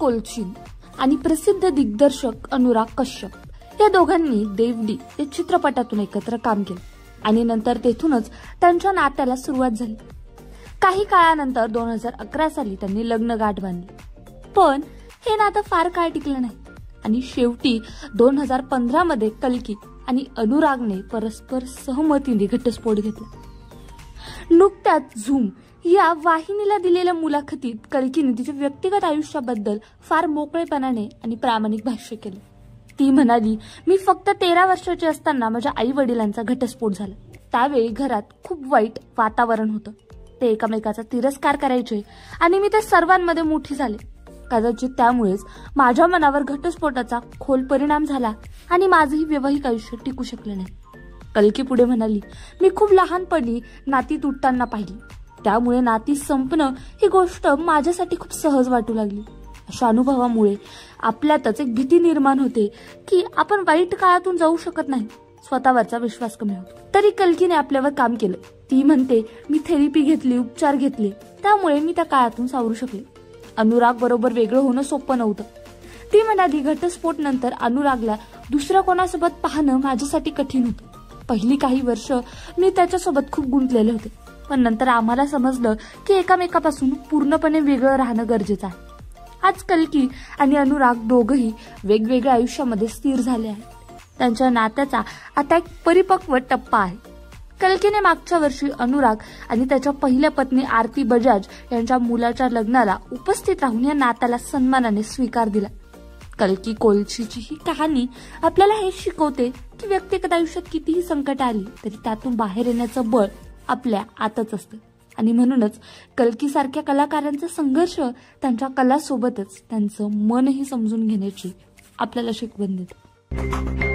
कोलचिन आणि प्रसिद्ध दिग्दर्शक अनुराग कश्यप या दोघांनी देवडी या चित्रपटातून एकत्र काम केले आणि नंतर तेथूनच त्यांच्या नात्याला सुरुवात झाली। काही काळानंतर 2011 साली त्यांनी लग्न गाठ बांधली, पण हे नातं फार काळ टिकलं नाही आणि शेवटी 2015 मध्ये कल्की आणि अनुरागने परस्पर सहमतीने घटस्फोट घेतला। नुकत्याच झूम या वाहिनीला दिलेल्या मुलाखतीत कल्कीने तिच्या व्यक्तिगत आयुष्याबद्दल फार मोकळेपणाने आणि प्रामाणिक भाष्य केले। ती म्हणाली, मी फक्त 13 वर्षाची असताना माझ्या आई वडिलांचा घटस्फोट झाला। त्यावेळी घरात खूप वाईट वातावरण होतं। ते एकमेकाचा तिरस्कार करायचे आणि मी त्या सर्वांमध्ये मोठी झाले। कदाचित त्यामुळेच माझ्या मनावर घटस्फोटाचा खोल परिणाम झाला आणि माझंही वैवाहिक आयुष्य टिकू शकले नाही। कल्की पुढे म्हणाली, मी खूप लहानपणी नाती तुटताना पाहिली, त्यामुळे नाती संपणं ही गोष्ट माझ्यासाठी खूप सहज वाटू लागली। अशा अनुभवामुळे आपल्यातच एक भीती निर्माण होते की आपण वाईट काळातून जाऊ शकत नाही, स्वतःवरचा विश्वास कमी होतो। तरी कल्कीने आपल्यावर काम केलं। ती म्हणते, मी थेरपी घेतली, उपचार घेतले, त्यामुळे मी त्या काळातून सावरू शकले। अनुराग बरोबर वेगळं होणं सोपं नव्हतं। ती म्हणाली, घटस्फोट नंतर अनुरागला दुसऱ्या कोणासोबत पाहणं माझ्यासाठी कठीण होतं। पहिली काही वर्ष मी त्याच्यासोबत खूप गुंतलेले होते, पण नंतर आम्हाला समजलं की एकमेकापासून पूर्णपणे वेगळं राहणं गरजेचं आहे। आज कल्की आणि अनुराग दोघंही वेगवेगळ्या आयुष्यामध्ये स्थिर झाले आहेत। त्यांच्या नात्याचा आता एक परिपक्व टप्पा आहे। कल्कीने मागच्या वर्षी अनुराग आणि त्याच्या पहिल्या पत्नी आरती बजाज यांच्या मुलाच्या लग्नाला उपस्थित राहून या नात्याला सन्मानाने स्वीकार दिला। कल्की कोलशीची ही कहाणी आपल्याला हे शिकवते की व्यक्तिगत आयुष्यात कितीही संकट आली तरी त्यातून बाहेर येण्याचं बळ आपल्या आतच असतं आणि म्हणूनच कल्की सारख्या कलाकारांचा संघर्ष त्यांच्या कलासोबतच त्यांचं मनही समजून घेण्याची आपल्याला शिकवण देते।